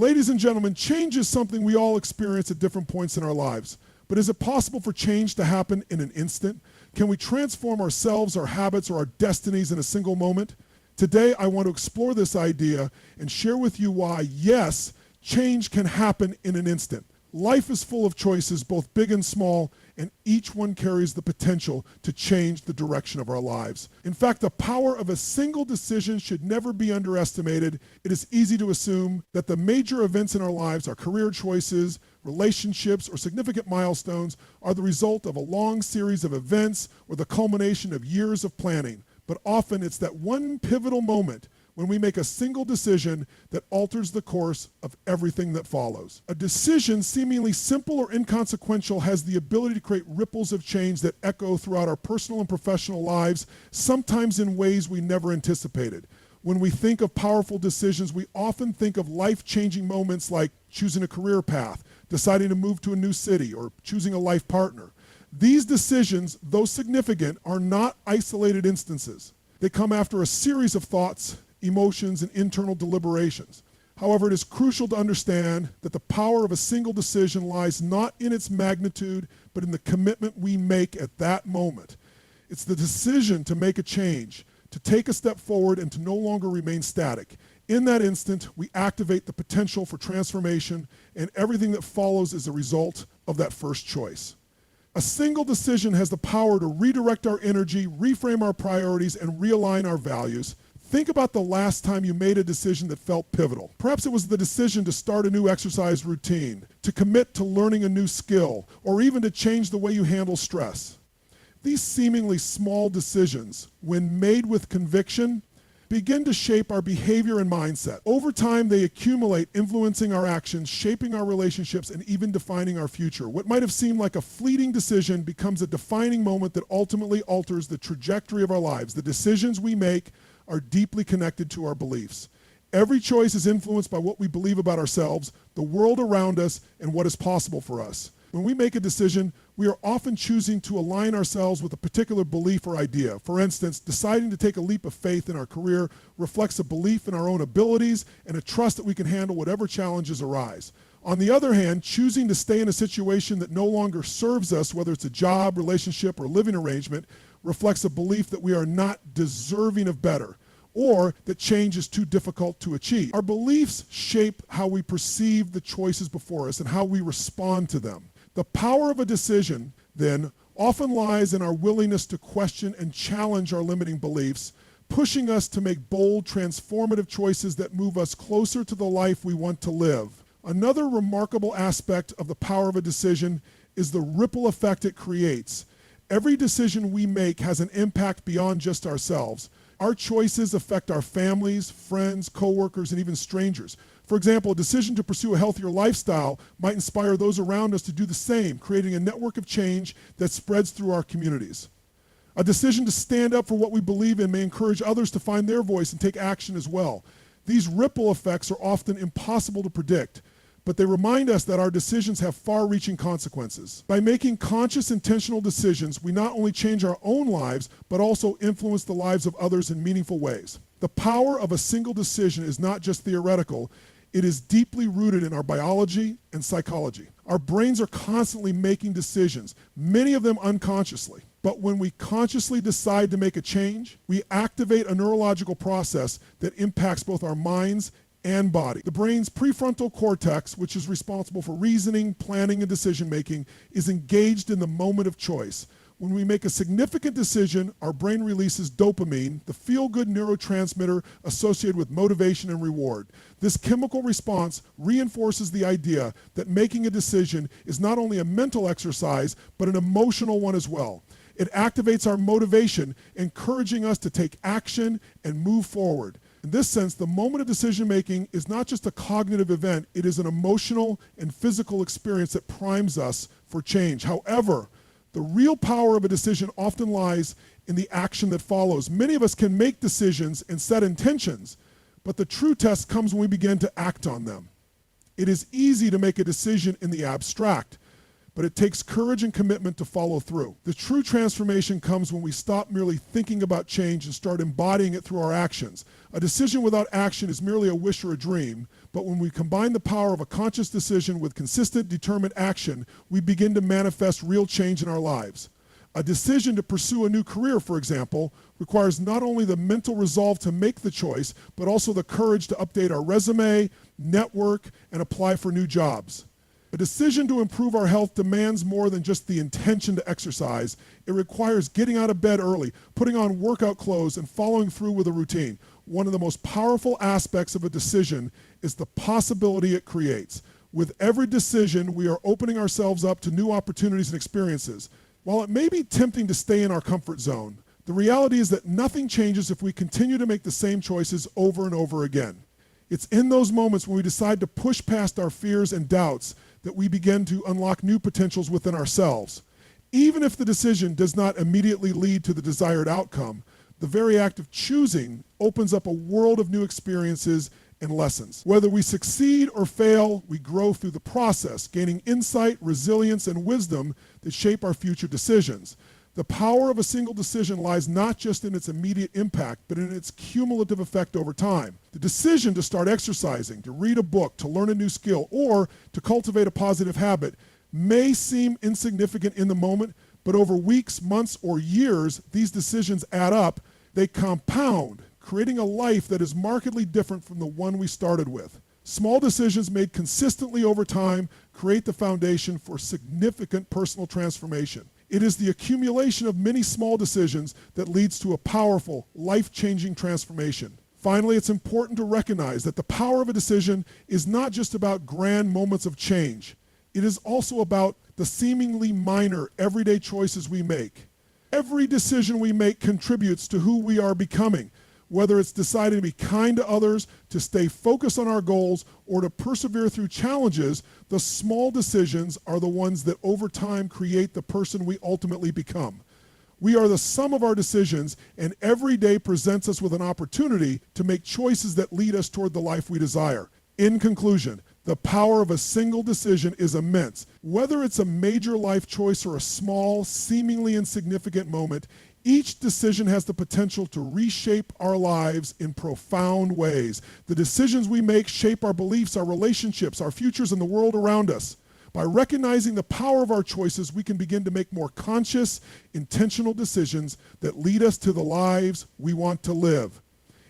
Ladies and gentlemen, change is something we all experience at different points in our lives. But is it possible for change to happen in an instant? Can we transform ourselves, our habits, or our destinies in a single moment? Today, I want to explore this idea and share with you why, yes, change can happen in an instant. Life is full of choices, both big and small, and each one carries the potential to change the direction of our lives. In fact, the power of a single decision should never be underestimated. It is easy to assume that the major events in our lives, our career choices, relationships, or significant milestones, are the result of a long series of events or the culmination of years of planning. But often it's that one pivotal moment when we make a single decision that alters the course of everything that follows. A decision seemingly simple or inconsequential has the ability to create ripples of change that echo throughout our personal and professional lives, sometimes in ways we never anticipated. When we think of powerful decisions, we often think of life-changing moments like choosing a career path, deciding to move to a new city, or choosing a life partner. These decisions, though significant, are not isolated instances. They come after a series of thoughts, emotions, and internal deliberations. However, it is crucial to understand that the power of a single decision lies not in its magnitude, but in the commitment we make at that moment. It's the decision to make a change, to take a step forward, and to no longer remain static. In that instant, we activate the potential for transformation, and everything that follows is a result of that first choice. A single decision has the power to redirect our energy, reframe our priorities, and realign our values. Think about the last time you made a decision that felt pivotal. Perhaps it was the decision to start a new exercise routine, to commit to learning a new skill, or even to change the way you handle stress. These seemingly small decisions, when made with conviction, begin to shape our behavior and mindset. Over time, they accumulate, influencing our actions, shaping our relationships, and even defining our future. What might have seemed like a fleeting decision becomes a defining moment that ultimately alters the trajectory of our lives. The decisions we make are deeply connected to our beliefs. Every choice is influenced by what we believe about ourselves, the world around us, and what is possible for us. When we make a decision, we are often choosing to align ourselves with a particular belief or idea. For instance, deciding to take a leap of faith in our career reflects a belief in our own abilities and a trust that we can handle whatever challenges arise. On the other hand, choosing to stay in a situation that no longer serves us, whether it's a job, relationship, or living arrangement, reflects a belief that we are not deserving of better, or that change is too difficult to achieve. Our beliefs shape how we perceive the choices before us and how we respond to them. The power of a decision, then, often lies in our willingness to question and challenge our limiting beliefs, pushing us to make bold, transformative choices that move us closer to the life we want to live. Another remarkable aspect of the power of a decision is the ripple effect it creates. Every decision we make has an impact beyond just ourselves. Our choices affect our families, friends, coworkers, and even strangers. For example, a decision to pursue a healthier lifestyle might inspire those around us to do the same, creating a network of change that spreads through our communities. A decision to stand up for what we believe in may encourage others to find their voice and take action as well. These ripple effects are often impossible to predict, but they remind us that our decisions have far-reaching consequences. By making conscious, intentional decisions, we not only change our own lives, but also influence the lives of others in meaningful ways. The power of a single decision is not just theoretical, it is deeply rooted in our biology and psychology. Our brains are constantly making decisions, many of them unconsciously. But when we consciously decide to make a change, we activate a neurological process that impacts both our minds and body. The brain's prefrontal cortex, which is responsible for reasoning, planning, and decision-making, is engaged in the moment of choice. When we make a significant decision, our brain releases dopamine, the feel-good neurotransmitter associated with motivation and reward. This chemical response reinforces the idea that making a decision is not only a mental exercise, but an emotional one as well. It activates our motivation, encouraging us to take action and move forward. In this sense, the moment of decision-making is not just a cognitive event, it is an emotional and physical experience that primes us for change. However, the real power of a decision often lies in the action that follows. Many of us can make decisions and set intentions, but the true test comes when we begin to act on them. It is easy to make a decision in the abstract, but it takes courage and commitment to follow through. The true transformation comes when we stop merely thinking about change and start embodying it through our actions. A decision without action is merely a wish or a dream, but when we combine the power of a conscious decision with consistent, determined action, we begin to manifest real change in our lives. A decision to pursue a new career, for example, requires not only the mental resolve to make the choice, but also the courage to update our resume, network, and apply for new jobs. A decision to improve our health demands more than just the intention to exercise. It requires getting out of bed early, putting on workout clothes, and following through with a routine. One of the most powerful aspects of a decision is the possibility it creates. With every decision, we are opening ourselves up to new opportunities and experiences. While it may be tempting to stay in our comfort zone, the reality is that nothing changes if we continue to make the same choices over and over again. It's in those moments when we decide to push past our fears and doubts that we begin to unlock new potentials within ourselves. Even if the decision does not immediately lead to the desired outcome, the very act of choosing opens up a world of new experiences and lessons. Whether we succeed or fail, we grow through the process, gaining insight, resilience, and wisdom that shape our future decisions. The power of a single decision lies not just in its immediate impact, but in its cumulative effect over time. The decision to start exercising, to read a book, to learn a new skill, or to cultivate a positive habit may seem insignificant in the moment, but over weeks, months, or years, these decisions add up. They compound, creating a life that is markedly different from the one we started with. Small decisions made consistently over time create the foundation for significant personal transformation. It is the accumulation of many small decisions that leads to a powerful, life-changing transformation. Finally, it's important to recognize that the power of a decision is not just about grand moments of change. It is also about the seemingly minor, everyday choices we make. Every decision we make contributes to who we are becoming, whether it's deciding to be kind to others, to stay focused on our goals, or to persevere through challenges. The small decisions are the ones that over time create the person we ultimately become. We are the sum of our decisions, and every day presents us with an opportunity to make choices that lead us toward the life we desire. In conclusion, the power of a single decision is immense. Whether it's a major life choice or a small, seemingly insignificant moment, each decision has the potential to reshape our lives in profound ways. The decisions we make shape our beliefs, our relationships, our futures, and the world around us. By recognizing the power of our choices, we can begin to make more conscious, intentional decisions that lead us to the lives we want to live.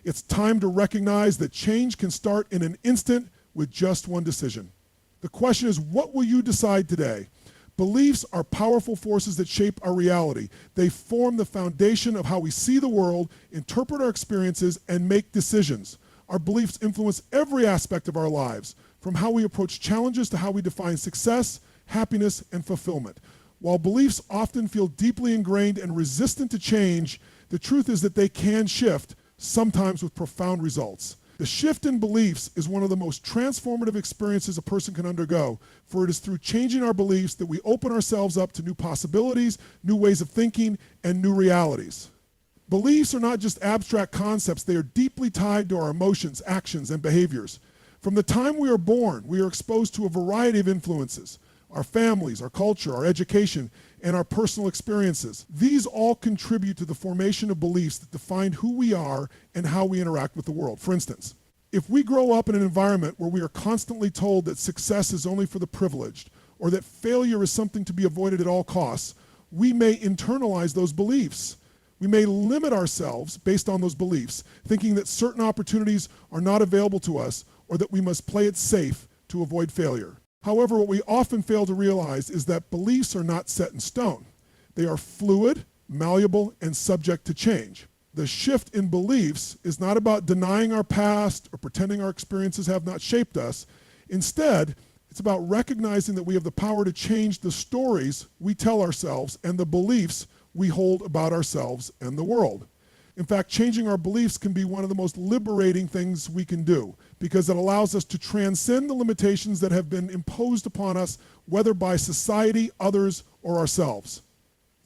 It's time to recognize that change can start in an instant with just one decision. The question is, what will you decide today? Beliefs are powerful forces that shape our reality. They form the foundation of how we see the world, interpret our experiences, and make decisions. Our beliefs influence every aspect of our lives, from how we approach challenges to how we define success, happiness, and fulfillment. While beliefs often feel deeply ingrained and resistant to change, the truth is that they can shift, sometimes with profound results. The shift in beliefs is one of the most transformative experiences a person can undergo, for it is through changing our beliefs that we open ourselves up to new possibilities, new ways of thinking, and new realities. Beliefs are not just abstract concepts, they are deeply tied to our emotions, actions, and behaviors. From the time we are born, we are exposed to a variety of influences: our families, our culture, our education, and our personal experiences. These all contribute to the formation of beliefs that define who we are and how we interact with the world. For instance, if we grow up in an environment where we are constantly told that success is only for the privileged, or that failure is something to be avoided at all costs, we may internalize those beliefs. We may limit ourselves based on those beliefs, thinking that certain opportunities are not available to us, or that we must play it safe to avoid failure. However, what we often fail to realize is that beliefs are not set in stone. They are fluid, malleable, and subject to change. The shift in beliefs is not about denying our past or pretending our experiences have not shaped us. Instead, it's about recognizing that we have the power to change the stories we tell ourselves and the beliefs we hold about ourselves and the world. In fact, changing our beliefs can be one of the most liberating things we can do, because it allows us to transcend the limitations that have been imposed upon us, whether by society, others, or ourselves.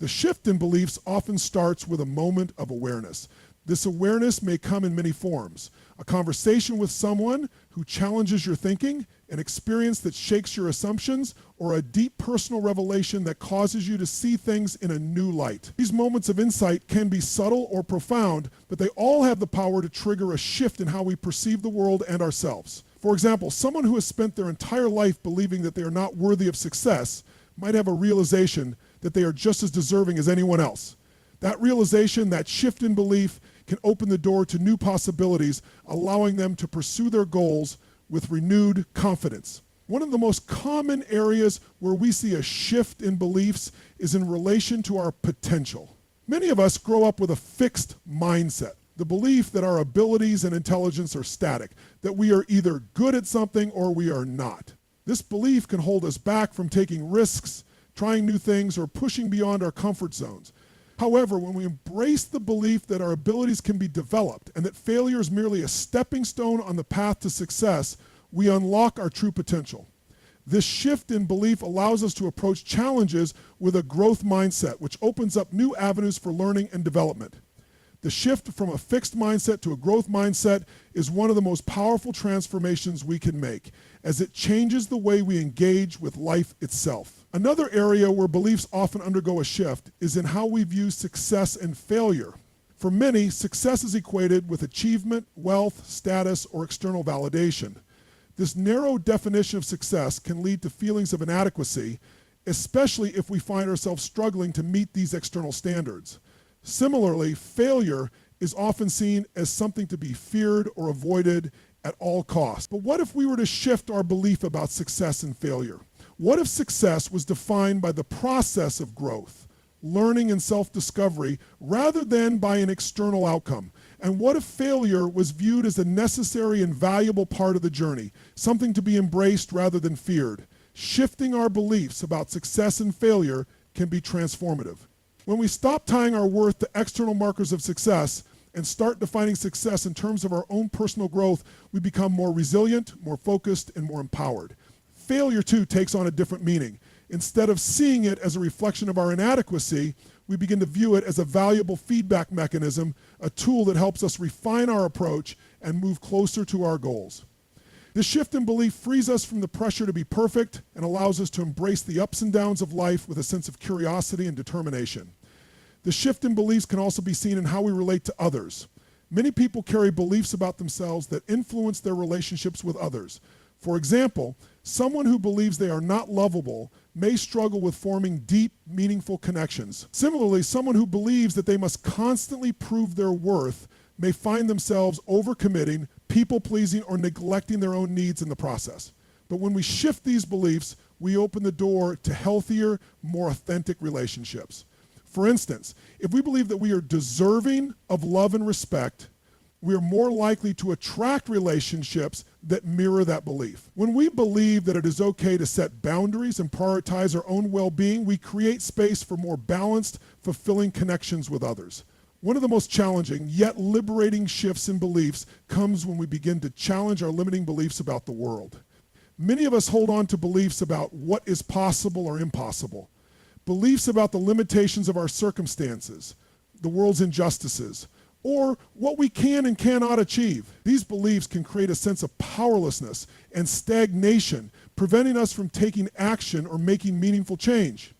The shift in beliefs often starts with a moment of awareness. This awareness may come in many forms. A conversation with someone who challenges your thinking, an experience that shakes your assumptions, or a deep personal revelation that causes you to see things in a new light. These moments of insight can be subtle or profound, but they all have the power to trigger a shift in how we perceive the world and ourselves. For example, someone who has spent their entire life believing that they are not worthy of success might have a realization that they are just as deserving as anyone else. That realization, that shift in belief, can open the door to new possibilities, allowing them to pursue their goals with renewed confidence. One of the most common areas where we see a shift in beliefs is in relation to our potential. Many of us grow up with a fixed mindset, the belief that our abilities and intelligence are static, that we are either good at something or we are not. This belief can hold us back from taking risks, trying new things, or pushing beyond our comfort zones. However, when we embrace the belief that our abilities can be developed and that failure is merely a stepping stone on the path to success, we unlock our true potential. This shift in belief allows us to approach challenges with a growth mindset, which opens up new avenues for learning and development. The shift from a fixed mindset to a growth mindset is one of the most powerful transformations we can make, as it changes the way we engage with life itself. Another area where beliefs often undergo a shift is in how we view success and failure. For many, success is equated with achievement, wealth, status, or external validation. This narrow definition of success can lead to feelings of inadequacy, especially if we find ourselves struggling to meet these external standards. Similarly, failure is often seen as something to be feared or avoided at all costs. But what if we were to shift our belief about success and failure? What if success was defined by the process of growth, learning, and self-discovery rather than by an external outcome? And what if failure was viewed as a necessary and valuable part of the journey, something to be embraced rather than feared? Shifting our beliefs about success and failure can be transformative. When we stop tying our worth to external markers of success and start defining success in terms of our own personal growth, we become more resilient, more focused, and more empowered. Failure, too, takes on a different meaning. Instead of seeing it as a reflection of our inadequacy, we begin to view it as a valuable feedback mechanism, a tool that helps us refine our approach and move closer to our goals. This shift in belief frees us from the pressure to be perfect and allows us to embrace the ups and downs of life with a sense of curiosity and determination. The shift in beliefs can also be seen in how we relate to others. Many people carry beliefs about themselves that influence their relationships with others. For example, someone who believes they are not lovable may struggle with forming deep, meaningful connections. Similarly, someone who believes that they must constantly prove their worth may find themselves overcommitting, people-pleasing, or neglecting their own needs in the process. But when we shift these beliefs, we open the door to healthier, more authentic relationships. For instance, if we believe that we are deserving of love and respect, we are more likely to attract relationships that mirror that belief. When we believe that it is okay to set boundaries and prioritize our own well-being, we create space for more balanced, fulfilling connections with others. One of the most challenging, yet liberating shifts in beliefs comes when we begin to challenge our limiting beliefs about the world. Many of us hold on to beliefs about what is possible or impossible. Beliefs about the limitations of our circumstances, the world's injustices, or what we can and cannot achieve. These beliefs can create a sense of powerlessness and stagnation, preventing us from taking action or making meaningful change.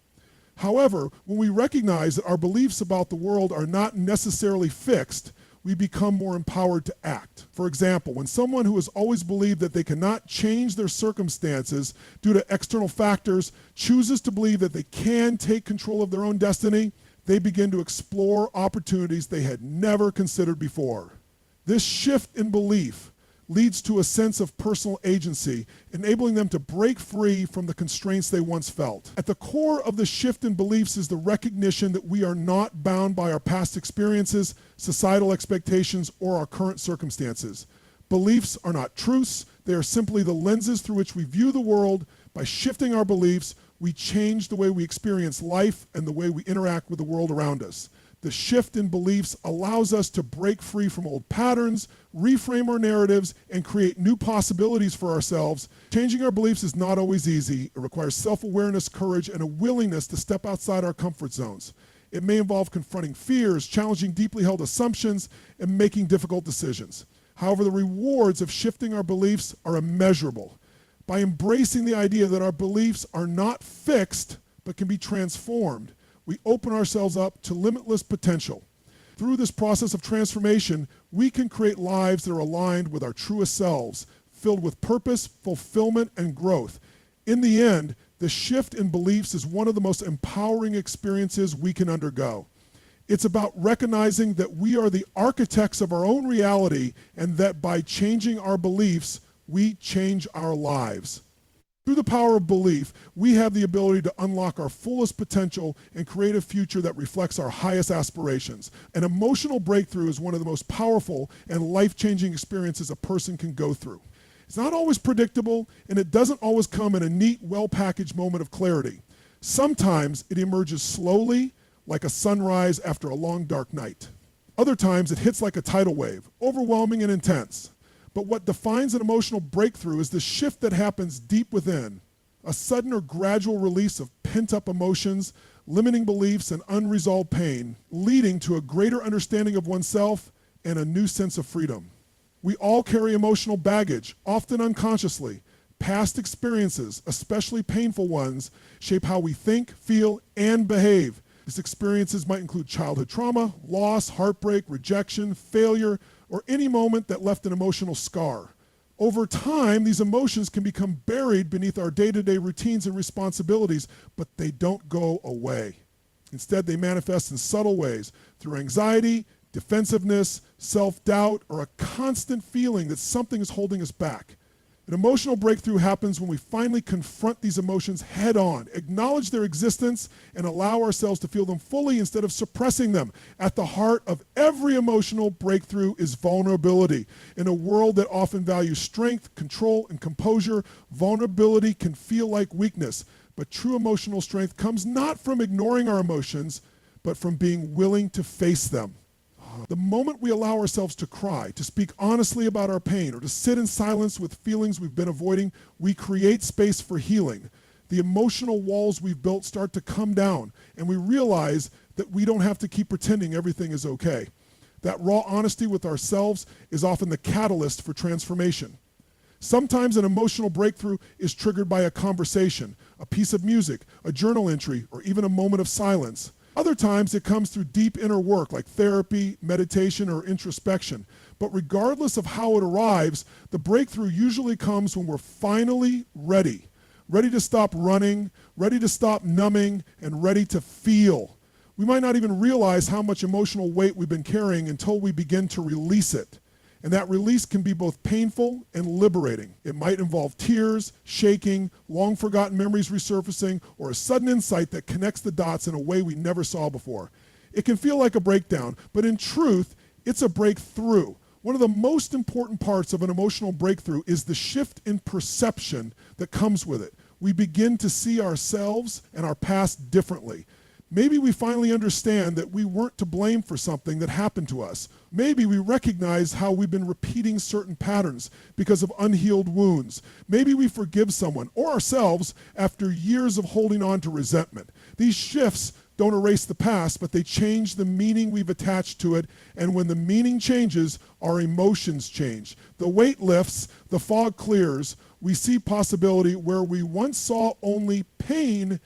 However, when we recognize that our beliefs about the world are not necessarily fixed, we become more empowered to act. For example, when someone who has always believed that they cannot change their circumstances due to external factors chooses to believe that they can take control of their own destiny, they begin to explore opportunities they had never considered before. This shift in belief leads to a sense of personal agency, enabling them to break free from the constraints they once felt. At the core of the shift in beliefs is the recognition that we are not bound by our past experiences, societal expectations, or our current circumstances. Beliefs are not truths, they are simply the lenses through which we view the world. By shifting our beliefs, we change the way we experience life and the way we interact with the world around us. The shift in beliefs allows us to break free from old patterns, reframe our narratives, and create new possibilities for ourselves. Changing our beliefs is not always easy. It requires self-awareness, courage, and a willingness to step outside our comfort zones. It may involve confronting fears, challenging deeply held assumptions, and making difficult decisions. However, the rewards of shifting our beliefs are immeasurable. By embracing the idea that our beliefs are not fixed but can be transformed, we open ourselves up to limitless potential. Through this process of transformation, we can create lives that are aligned with our truest selves, filled with purpose, fulfillment, and growth. In the end, the shift in beliefs is one of the most empowering experiences we can undergo. It's about recognizing that we are the architects of our own reality and that by changing our beliefs, we change our lives. Through the power of belief, we have the ability to unlock our fullest potential and create a future that reflects our highest aspirations. An emotional breakthrough is one of the most powerful and life-changing experiences a person can go through. It's not always predictable, and it doesn't always come in a neat, well-packaged moment of clarity. Sometimes it emerges slowly, like a sunrise after a long, dark night. Other times it hits like a tidal wave, overwhelming and intense. But what defines an emotional breakthrough is the shift that happens deep within, a sudden or gradual release of pent-up emotions, limiting beliefs, and unresolved pain, leading to a greater understanding of oneself and a new sense of freedom. We all carry emotional baggage, often unconsciously. Past experiences, especially painful ones, shape how we think, feel, and behave. These experiences might include childhood trauma, loss, heartbreak, rejection, failure, or any moment that left an emotional scar. Over time, these emotions can become buried beneath our day-to-day routines and responsibilities, but they don't go away. Instead, they manifest in subtle ways through anxiety, defensiveness, self-doubt, or a constant feeling that something is holding us back. An emotional breakthrough happens when we finally confront these emotions head-on, acknowledge their existence, and allow ourselves to feel them fully instead of suppressing them. At the heart of every emotional breakthrough is vulnerability. In a world that often values strength, control, and composure, vulnerability can feel like weakness. But true emotional strength comes not from ignoring our emotions, but from being willing to face them. The moment we allow ourselves to cry, to speak honestly about our pain, or to sit in silence with feelings we've been avoiding, we create space for healing. The emotional walls we've built start to come down, and we realize that we don't have to keep pretending everything is okay. That raw honesty with ourselves is often the catalyst for transformation. Sometimes an emotional breakthrough is triggered by a conversation, a piece of music, a journal entry, or even a moment of silence. Other times it comes through deep inner work like therapy, meditation, or introspection. But regardless of how it arrives, the breakthrough usually comes when we're finally ready. Ready to stop running, ready to stop numbing, and ready to feel. We might not even realize how much emotional weight we've been carrying until we begin to release it. And that release can be both painful and liberating. It might involve tears, shaking, long-forgotten memories resurfacing, or a sudden insight that connects the dots in a way we never saw before. It can feel like a breakdown, but in truth, it's a breakthrough. One of the most important parts of an emotional breakthrough is the shift in perception that comes with it. We begin to see ourselves and our past differently. Maybe we finally understand that we weren't to blame for something that happened to us. Maybe we recognize how we've been repeating certain patterns because of unhealed wounds. Maybe we forgive someone or ourselves after years of holding on to resentment. These shifts don't erase the past, but they change the meaning we've attached to it. And when the meaning changes, our emotions change. The weight lifts, the fog clears. We see possibility where we once saw only pain.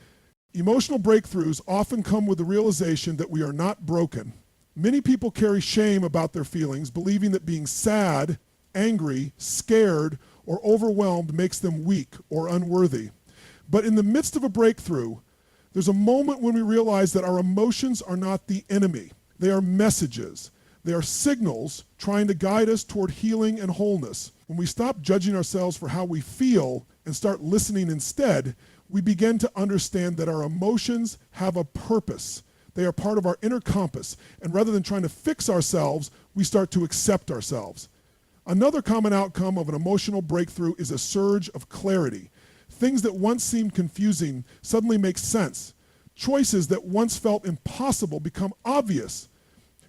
Emotional breakthroughs often come with the realization that we are not broken. Many people carry shame about their feelings, believing that being sad, angry, scared, or overwhelmed makes them weak or unworthy. But in the midst of a breakthrough, there's a moment when we realize that our emotions are not the enemy. They are messages. They are signals trying to guide us toward healing and wholeness. When we stop judging ourselves for how we feel and start listening instead, we begin to understand that our emotions have a purpose. They are part of our inner compass. And rather than trying to fix ourselves, we start to accept ourselves. Another common outcome of an emotional breakthrough is a surge of clarity. Things that once seemed confusing suddenly make sense. Choices that once felt impossible become obvious.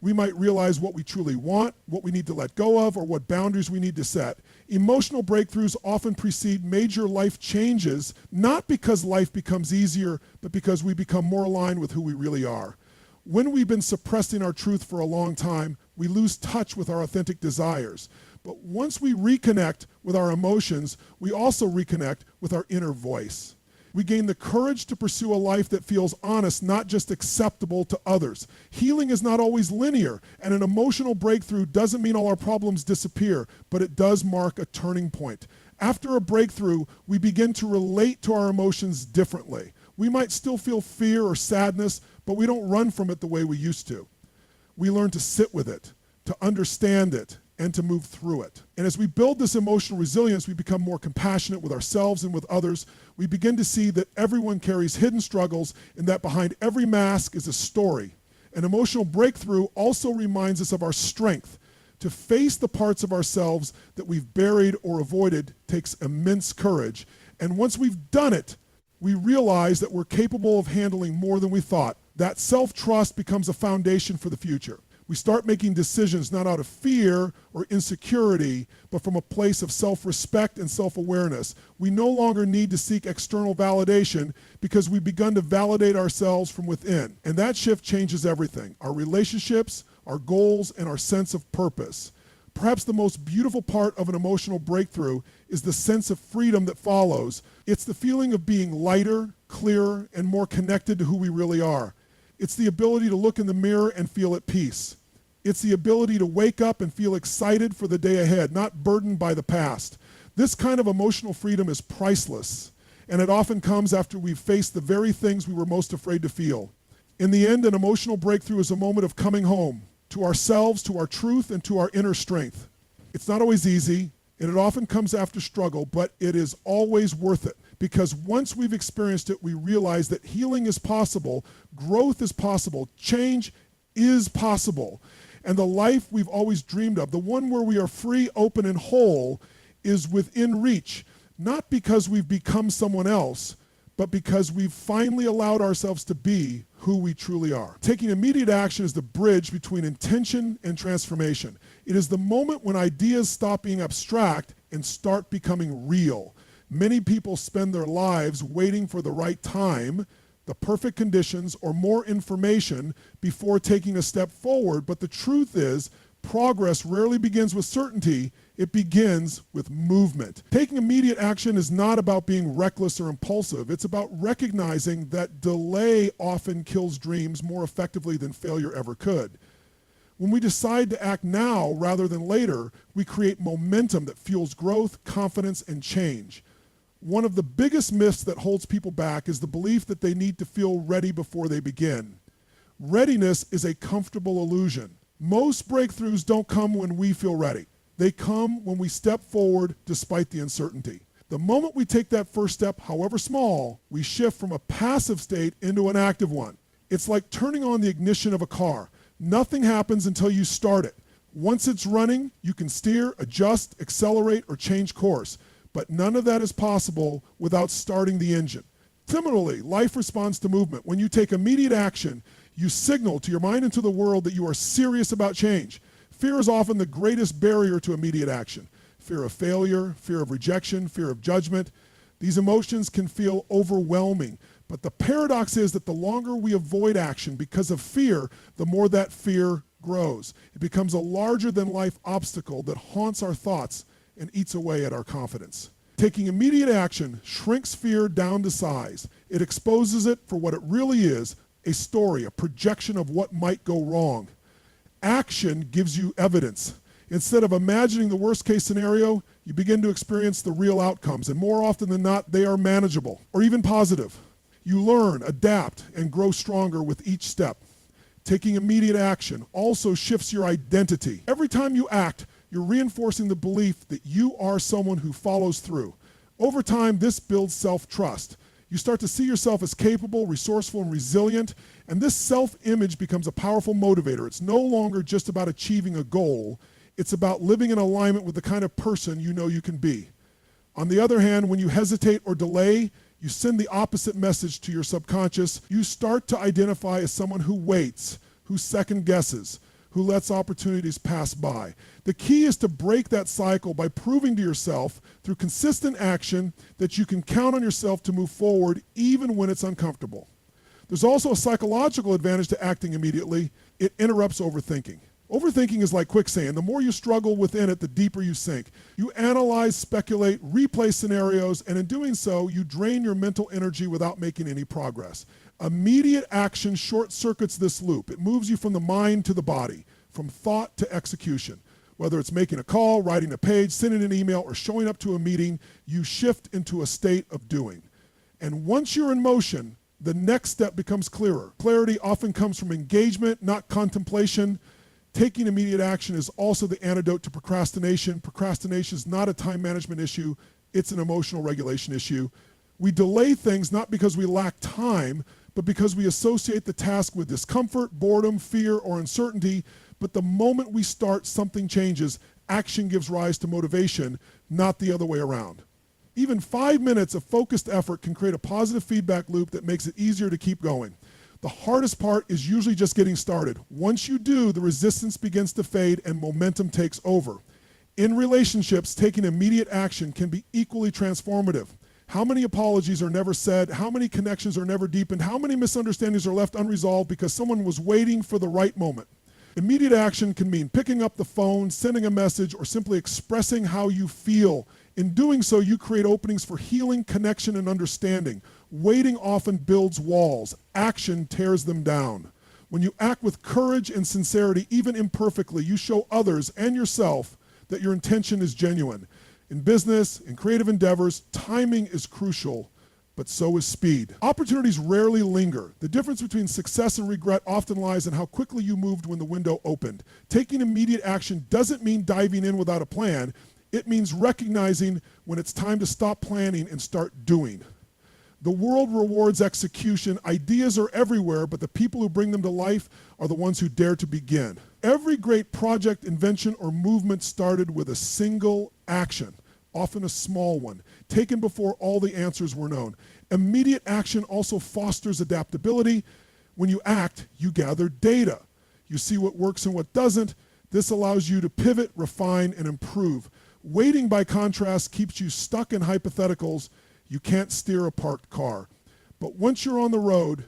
We might realize what we truly want, what we need to let go of, or what boundaries we need to set. Emotional breakthroughs often precede major life changes, not because life becomes easier, but because we become more aligned with who we really are. When we've been suppressing our truth for a long time, we lose touch with our authentic desires. But once we reconnect with our emotions, we also reconnect with our inner voice. We gain the courage to pursue a life that feels honest, not just acceptable to others. Healing is not always linear, and an emotional breakthrough doesn't mean all our problems disappear, but it does mark a turning point. After a breakthrough, we begin to relate to our emotions differently. We might still feel fear or sadness, but we don't run from it the way we used to. We learn to sit with it, to understand it, and to move through it. And as we build this emotional resilience, we become more compassionate with ourselves and with others. We begin to see that everyone carries hidden struggles and that behind every mask is a story. An emotional breakthrough also reminds us of our strength. To face the parts of ourselves that we've buried or avoided takes immense courage. And once we've done it, we realize that we're capable of handling more than we thought. That self-trust becomes a foundation for the future. We start making decisions not out of fear or insecurity, but from a place of self-respect and self-awareness. We no longer need to seek external validation because we've begun to validate ourselves from within. And that shift changes everything: our relationships, our goals, and our sense of purpose. Perhaps the most beautiful part of an emotional breakthrough is the sense of freedom that follows. It's the feeling of being lighter, clearer, and more connected to who we really are. It's the ability to look in the mirror and feel at peace. It's the ability to wake up and feel excited for the day ahead, not burdened by the past. This kind of emotional freedom is priceless, and it often comes after we've faced the very things we were most afraid to feel. In the end, an emotional breakthrough is a moment of coming home to ourselves, to our truth, and to our inner strength. It's not always easy, and it often comes after struggle, but it is always worth it. Because once we've experienced it, we realize that healing is possible, growth is possible, change is possible. And the life we've always dreamed of, the one where we are free, open, and whole, is within reach. Not because we've become someone else, but because we've finally allowed ourselves to be who we truly are. Taking immediate action is the bridge between intention and transformation. It is the moment when ideas stop being abstract and start becoming real. Many people spend their lives waiting for the right time, the perfect conditions, or more information before taking a step forward. But the truth is, progress rarely begins with certainty. It begins with movement. Taking immediate action is not about being reckless or impulsive. It's about recognizing that delay often kills dreams more effectively than failure ever could. When we decide to act now rather than later, we create momentum that fuels growth, confidence, and change. One of the biggest myths that holds people back is the belief that they need to feel ready before they begin. Readiness is a comfortable illusion. Most breakthroughs don't come when we feel ready. They come when we step forward despite the uncertainty. The moment we take that first step, however small, we shift from a passive state into an active one. It's like turning on the ignition of a car. Nothing happens until you start it. Once it's running, you can steer, adjust, accelerate, or change course. But none of that is possible without starting the engine. Similarly, life responds to movement. When you take immediate action, you signal to your mind and to the world that you are serious about change. Fear is often the greatest barrier to immediate action. Fear of failure, fear of rejection, fear of judgment. These emotions can feel overwhelming. But the paradox is that the longer we avoid action because of fear, the more that fear grows. It becomes a larger-than-life obstacle that haunts our thoughts and eats away at our confidence. Taking immediate action shrinks fear down to size. It exposes it for what it really is, a story, a projection of what might go wrong. Action gives you evidence. Instead of imagining the worst case scenario, you begin to experience the real outcomes, and more often than not, they are manageable or even positive. You learn, adapt, and grow stronger with each step. Taking immediate action also shifts your identity. Every time you act, you're reinforcing the belief that you are someone who follows through. Over time, this builds self-trust. You start to see yourself as capable, resourceful, and resilient, and this self-image becomes a powerful motivator. It's no longer just about achieving a goal. It's about living in alignment with the kind of person you know you can be. On the other hand, when you hesitate or delay, you send the opposite message to your subconscious. You start to identify as someone who waits, who second guesses, who lets opportunities pass by. The key is to break that cycle by proving to yourself through consistent action that you can count on yourself to move forward even when it's uncomfortable. There's also a psychological advantage to acting immediately. It interrupts overthinking. Overthinking is like quicksand. The more you struggle within it, the deeper you sink. You analyze, speculate, replay scenarios, and in doing so, you drain your mental energy without making any progress. Immediate action short circuits this loop. It moves you from the mind to the body, from thought to execution. Whether it's making a call, writing a page, sending an email, or showing up to a meeting, you shift into a state of doing. And once you're in motion, the next step becomes clearer. Clarity often comes from engagement, not contemplation. Taking immediate action is also the antidote to procrastination. Procrastination is not a time management issue, it's an emotional regulation issue. We delay things not because we lack time, but because we associate the task with discomfort, boredom, fear, or uncertainty. But the moment we start, something changes. Action gives rise to motivation, not the other way around. Even 5 minutes of focused effort can create a positive feedback loop that makes it easier to keep going. The hardest part is usually just getting started. Once you do, the resistance begins to fade and momentum takes over. In relationships, taking immediate action can be equally transformative. How many apologies are never said? How many connections are never deepened? How many misunderstandings are left unresolved because someone was waiting for the right moment? Immediate action can mean picking up the phone, sending a message, or simply expressing how you feel. In doing so, you create openings for healing, connection, and understanding. Waiting often builds walls. Action tears them down. When you act with courage and sincerity, even imperfectly, you show others and yourself that your intention is genuine. In business, in creative endeavors, timing is crucial, but so is speed. Opportunities rarely linger. The difference between success and regret often lies in how quickly you moved when the window opened. Taking immediate action doesn't mean diving in without a plan. It means recognizing when it's time to stop planning and start doing. The world rewards execution. Ideas are everywhere, but the people who bring them to life are the ones who dare to begin. Every great project, invention, or movement started with a single action, often a small one, taken before all the answers were known. Immediate action also fosters adaptability. When you act, you gather data. You see what works and what doesn't. This allows you to pivot, refine, and improve. Waiting, by contrast, keeps you stuck in hypotheticals. You can't steer a parked car. But once you're on the road,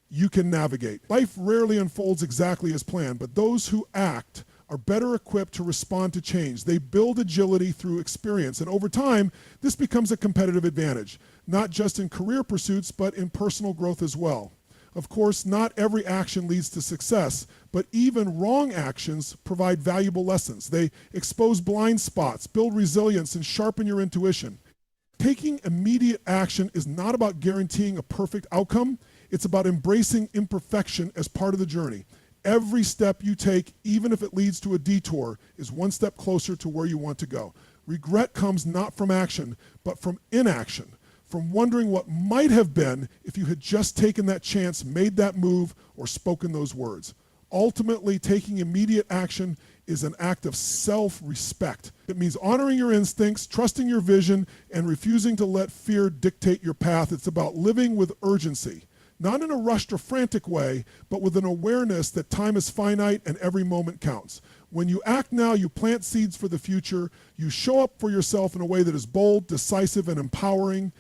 you can navigate. Life rarely unfolds exactly as planned, but those who act are better equipped to respond to change. They build agility through experience, and over time, this becomes a competitive advantage, not just in career pursuits, but in personal growth as well. Of course, not every action leads to success, but even wrong actions provide valuable lessons. They expose blind spots, build resilience, and sharpen your intuition. Taking immediate action is not about guaranteeing a perfect outcome. It's about embracing imperfection as part of the journey. Every step you take, even if it leads to a detour, is one step closer to where you want to go. Regret comes not from action, but from inaction, from wondering what might have been if you had just taken that chance, made that move, or spoken those words. Ultimately, taking immediate action is an act of self-respect. It means honoring your instincts, trusting your vision, and refusing to let fear dictate your path. It's about living with urgency, not in a rushed or frantic way, but with an awareness that time is finite and every moment counts. When you act now, you plant seeds for the future. You show up for yourself in a way that is bold, decisive, and empowering.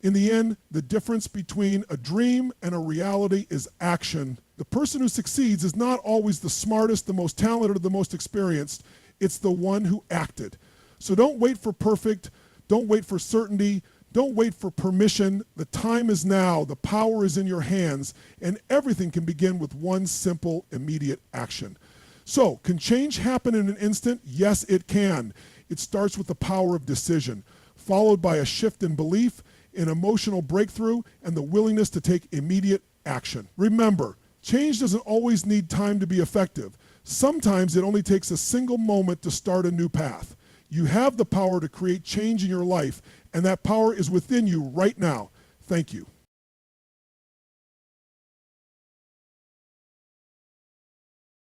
In the end, the difference between a dream and a reality is action. The person who succeeds is not always the smartest, the most talented, or the most experienced. It's the one who acted. So don't wait for perfect. Don't wait for certainty. Don't wait for permission. The time is now. The power is in your hands. And everything can begin with one simple, immediate action. So, can change happen in an instant? Yes, it can. It starts with the power of decision, followed by a shift in belief, an emotional breakthrough, and the willingness to take immediate action. Remember, change doesn't always need time to be effective. Sometimes it only takes a single moment to start a new path. You have the power to create change in your life, and that power is within you right now. Thank you.